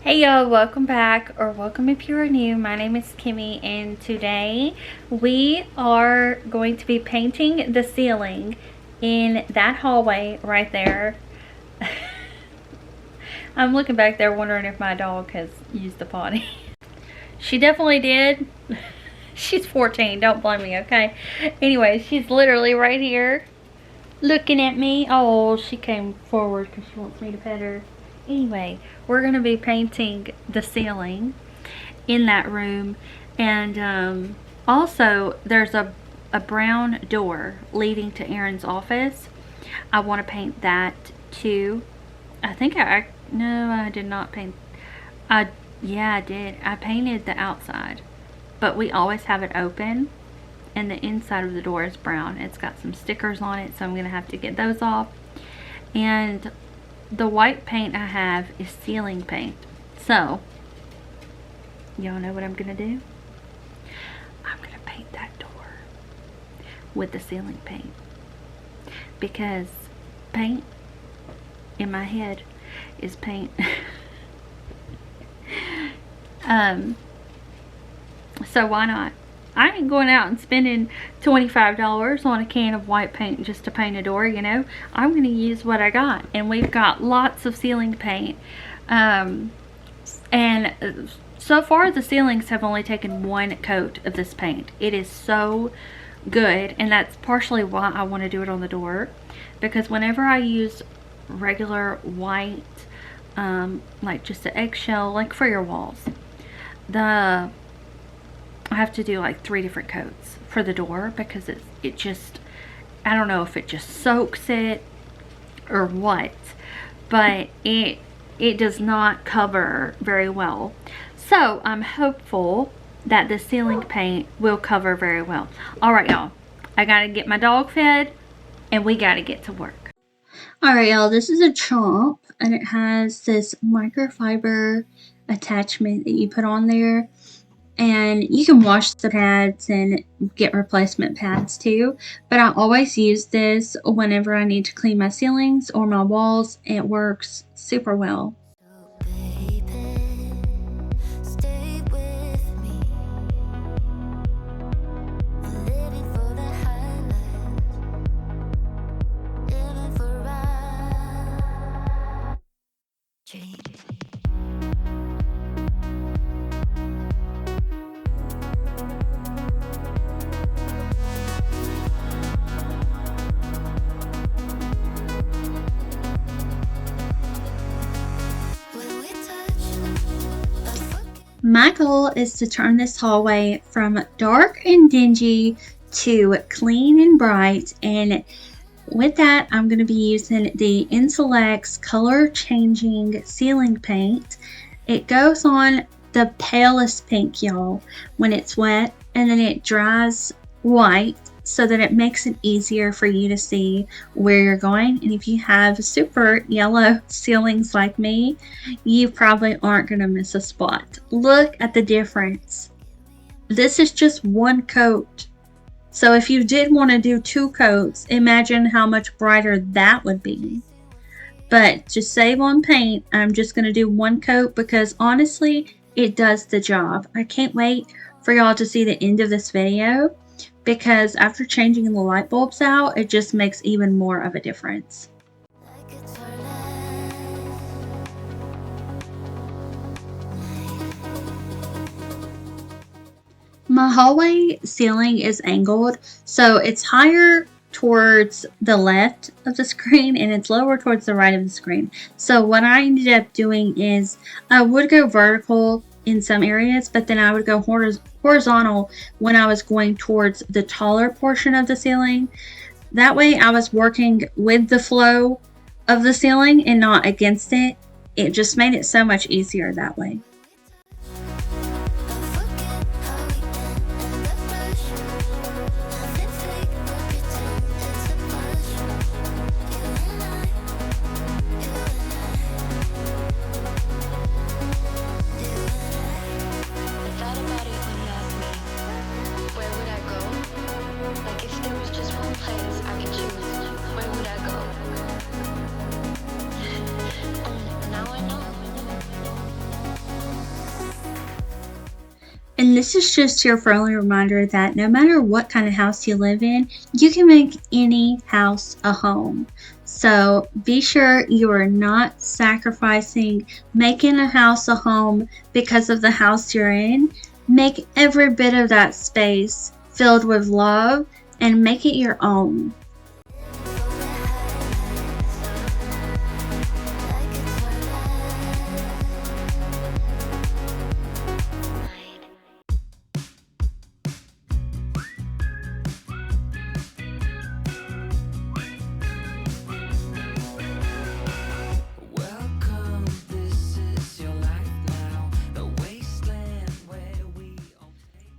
Hey y'all, welcome back, or welcome if you're new. My name is Kimmy, and today we are going to be painting the ceiling in that hallway right there. I'm looking back there wondering if my dog has used the potty. She definitely did. She's 14, don't blame me, okay? Anyway, she's literally right here looking at me. Oh, she came forward because she wants me to pet her. Anyway, we're going to be painting the ceiling in that room, and also there's a brown door leading to Aaron's office. I want to paint that too. I think no, I did not paint. Yeah, I did. I painted the outside, but we always have it open, and the inside of the door is brown. It's got some stickers on it, so I'm gonna have to get those off. And the white paint I have is ceiling paint. So y'all know what I'm gonna do? I'm gonna paint that door with the ceiling paint, because paint in my head is paint. So why not? I ain't going out and spending $25 on a can of white paint just to paint a door, you know. I'm going to use what I got, and we've got lots of ceiling paint. And so far the ceilings have only taken one coat of this paint. It is so good, and that's partially why I want to do it on the door, because whenever I use regular white, like just an eggshell, like for your walls, I have to do like 3 different coats for the door, because it just, I don't know if it just soaks it or what, but it does not cover very well. So I'm hopeful that the ceiling paint will cover very well. Alright y'all, I gotta get my dog fed and we gotta get to work. Alright y'all, this is a chomp, and it has this microfiber attachment that you put on there. And you can wash the pads and get replacement pads too. But I always use this whenever I need to clean my ceilings or my walls. It works super well. My goal is to turn this hallway from dark and dingy to clean and bright, and with that I'm going to be using the Insulex color changing ceiling paint. It goes on the palest pink, y'all, when it's wet, and then it dries white, so that it makes it easier for you to see where you're going. And if you have super yellow ceilings like me, you probably aren't going to miss a spot. Look at the difference. This is just one coat. So if you did want to do 2 coats, imagine how much brighter that would be. But to save on paint, I'm just going to do 1 coat, because honestly, it does the job. I can't wait for y'all to see the end of this video, because after changing the light bulbs out, it just makes even more of a difference. My hallway ceiling is angled, so it's higher towards the left of the screen and it's lower towards the right of the screen. So what I ended up doing is I would go vertical in some areas, but then I would go horizontal when I was going towards the taller portion of the ceiling. That way I was working with the flow of the ceiling and not against it. It just made it so much easier that way. And this is just your friendly reminder that no matter what kind of house you live in, you can make any house a home. So be sure you are not sacrificing making a house a home because of the house you're in. Make every bit of that space filled with love and make it your own.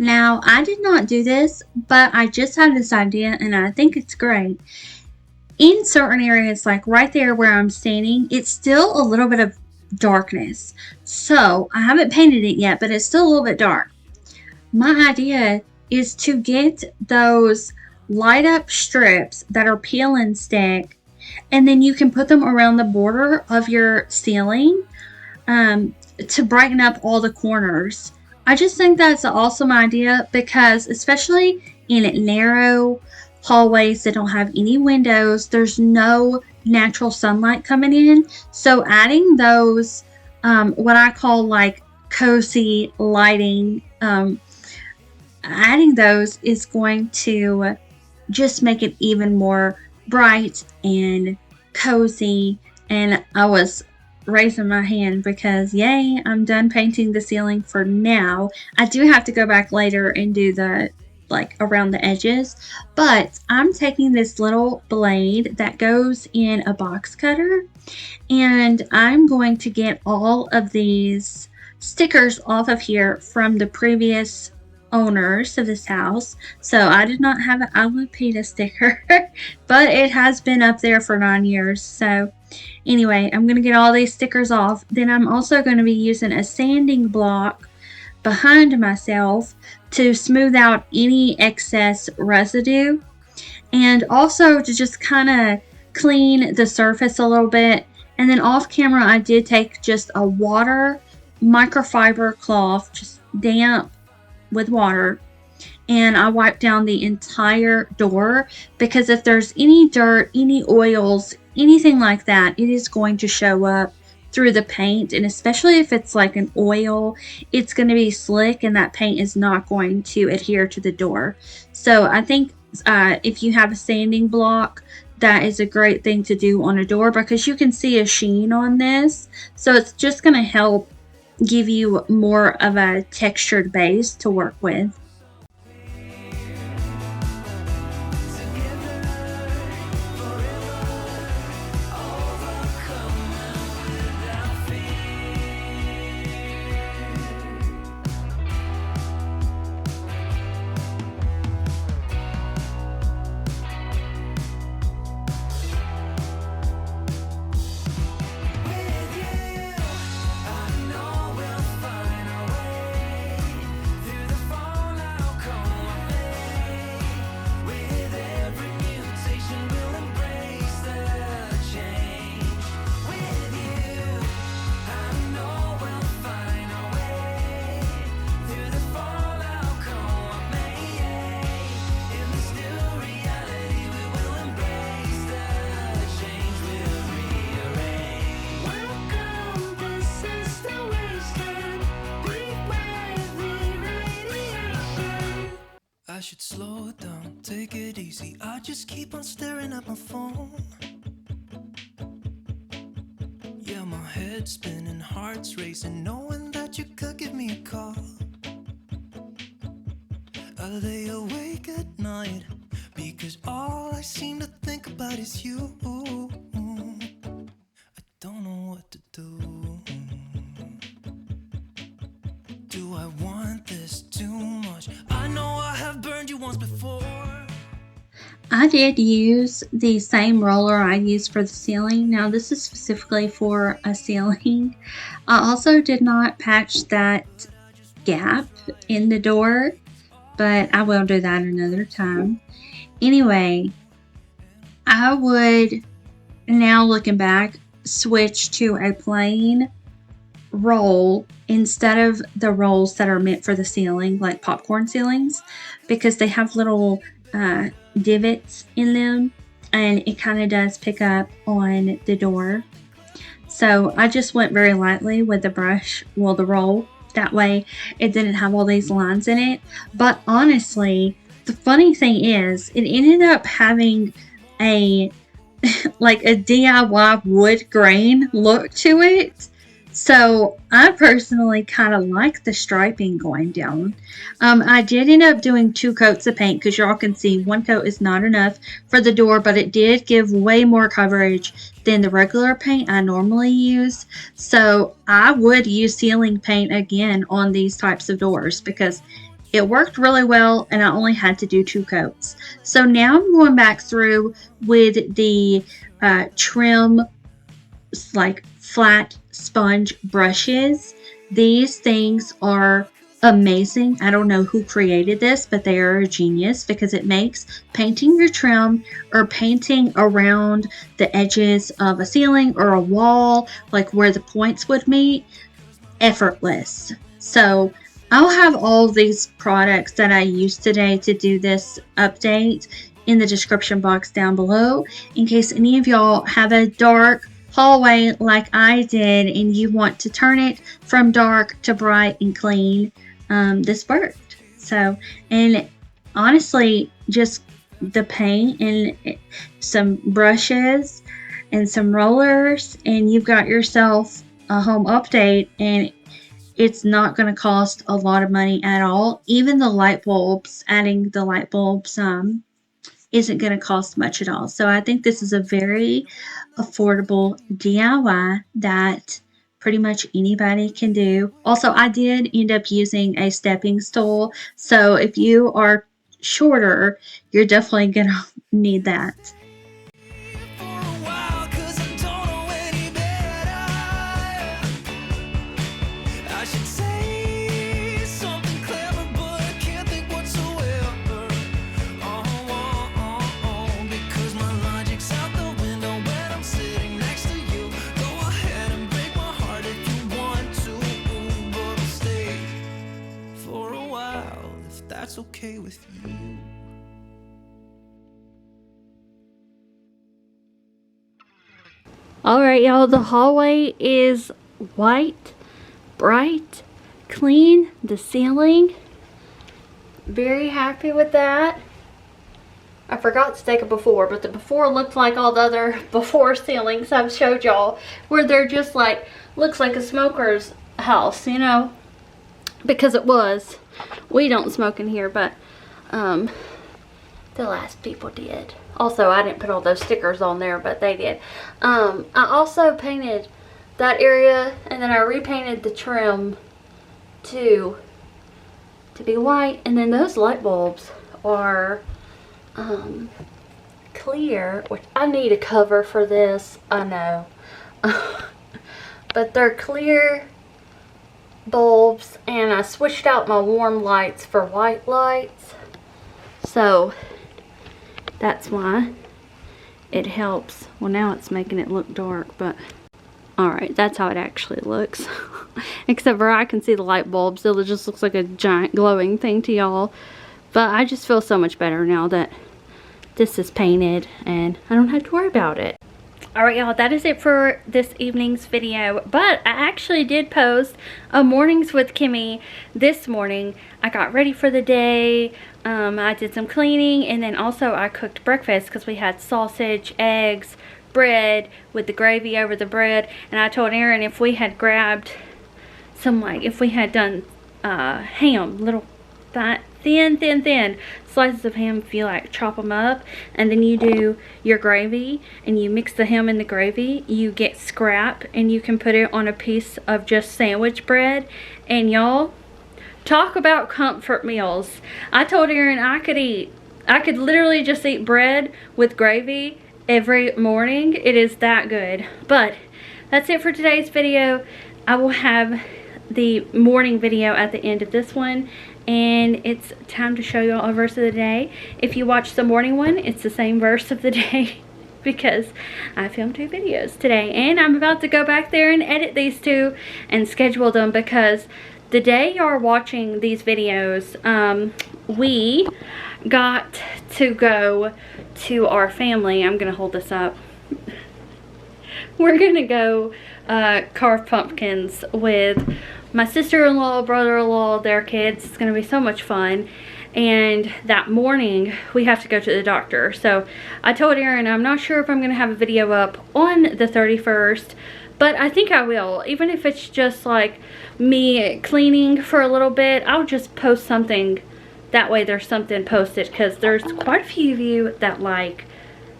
Now, I did not do this, but I just had this idea and I think it's great. In certain areas, like right there where I'm standing, it's still a little bit of darkness. So I haven't painted it yet, but it's still a little bit dark. My idea is to get those light up strips that are peel and stick, and then you can put them around the border of your ceiling to brighten up all the corners. I just think that's an awesome idea because, especially in narrow hallways that don't have any windows, there's no natural sunlight coming in. So adding those, what I call like cozy lighting, adding those is going to just make it even more bright and cozy. And I was raising my hand because yay, I'm done painting the ceiling for now. I do have to go back later and do the like around the edges, but I'm taking this little blade that goes in a box cutter and I'm going to get all of these stickers off of here from the previous owners of this house. So I did not have an I Love PETA sticker, but it has been up there for 9 years. So anyway, I'm going to get all these stickers off. Then I'm also going to be using a sanding block behind myself to smooth out any excess residue and also to just kind of clean the surface a little bit. And then off camera, I did take just a water microfiber cloth, just damp with water, and I wiped down the entire door because if there's any dirt, any oils, anything like that, it is going to show up through the paint. And especially if it's like an oil, it's going to be slick and that paint is not going to adhere to the door. So I think if you have a sanding block, that is a great thing to do on a door because you can see a sheen on this. So it's just going to help give you more of a textured base to work with. I should slow down, take it easy. I just keep on staring at my phone. Yeah, my head's spinning, heart's racing, knowing that you could give me a call. I lay awake at night because all I seem to think about is you. I don't know what to do. Do I want this too much? I know I have burned you once before. I did use the same roller I used for the ceiling. Now this is specifically for a ceiling. I also did not patch that gap in the door, but I will do that another time. Anyway, I would, now looking back, switch to a plain roll instead of the rolls that are meant for the ceiling, like popcorn ceilings, because they have little divots in them, and it kind of does pick up on the door. So I just went very lightly with the brush, well, the roll. That way it didn't have all these lines in it. But honestly, the funny thing is, it ended up having a like a DIY wood grain look to it. So I personally kind of like the striping going down. I did end up doing 2 coats of paint because y'all can see 1 coat is not enough for the door, but it did give way more coverage than the regular paint I normally use. So I would use ceiling paint again on these types of doors because it worked really well and I only had to do 2 coats. So now I'm going back through with the trim, like flat sponge brushes. These things are amazing. I don't know who created this, but they are a genius because it makes painting your trim or painting around the edges of a ceiling or a wall, like where the points would meet, effortless. So I'll have all these products that I used today to do this update in the description box down below in case any of y'all have a dark hallway like I did and you want to turn it from dark to bright and clean. This worked. So, and honestly, just the paint and some brushes and some rollers, and you've got yourself a home update, and it's not going to cost a lot of money at all. Even the light bulbs, adding the light bulbs isn't going to cost much at all. So I think this is a very affordable DIY that pretty much anybody can do. Also, I did end up using a stepping stool. So if you are shorter, you're definitely going to need that. That's okay with you. Alright, y'all, the hallway is white, bright, clean. The ceiling, very happy with that. I forgot to take a before, but the before looked like all the other before ceilings I've showed y'all, where they're just like, looks like a smoker's house, you know, because it was. We don't smoke in here, but the last people did. Also, I didn't put all those stickers on there, but they did. I also painted that area, and then I repainted the trim to be white, and then those light bulbs are clear, which I need a cover for this, I know. But they're clear bulbs, and I switched out my warm lights for white lights, so that's why it helps. Well, now it's making it look dark, but alright, that's how it actually looks. Except for I can see the light bulbs, so it just looks like a giant glowing thing to y'all. But I just feel so much better now that this is painted and I don't have to worry about it. Alright, y'all, that is it for this evening's video. But I actually did post a mornings with Kimi this morning. I got ready for the day. I did some cleaning, and then also I cooked breakfast because we had sausage, eggs, bread with the gravy over the bread. And I told Aaron if we had grabbed some, like, if we had done ham, little thin slices of ham, if you like chop them up, and then you do your gravy and you mix the ham in the gravy, you get scrap and you can put it on a piece of just sandwich bread. And y'all, talk about comfort meals. I told Aaron I could literally just eat bread with gravy every morning. It is that good. But that's it for today's video. I will have the morning video at the end of this one, and it's time to show y'all a verse of the day. If you watch the morning one, it's the same verse of the day because I filmed 2 videos today, and I'm about to go back there and edit these 2 and schedule them, because the day you're watching these videos, we got to go to our family. I'm gonna hold this up. We're gonna go carve pumpkins with my sister-in-law, brother-in-law, their kids. It's gonna be so much fun. And that morning we have to go to the doctor. So I told Aaron I'm not sure if I'm gonna have a video up on the 31st, but I think I will. Even if it's just like me cleaning for a little bit, I'll just post something. That way there's something posted, because there's quite a few of you that like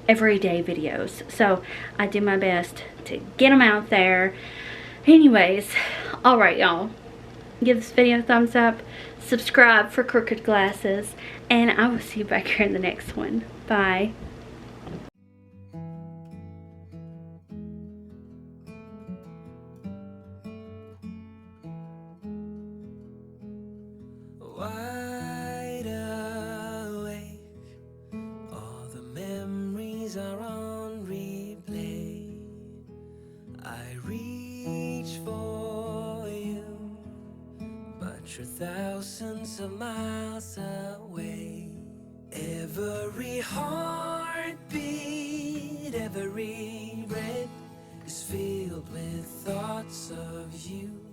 everyday videos. So I do my best to get them out there. Anyways, alright y'all. Give this video a thumbs up. Subscribe for crooked glasses. And I will see you back here in the next one. Bye. Wide awake, all the memories are on replay. I reach for you, but you're thousands of miles away. Every heartbeat, every breath is filled with thoughts of you.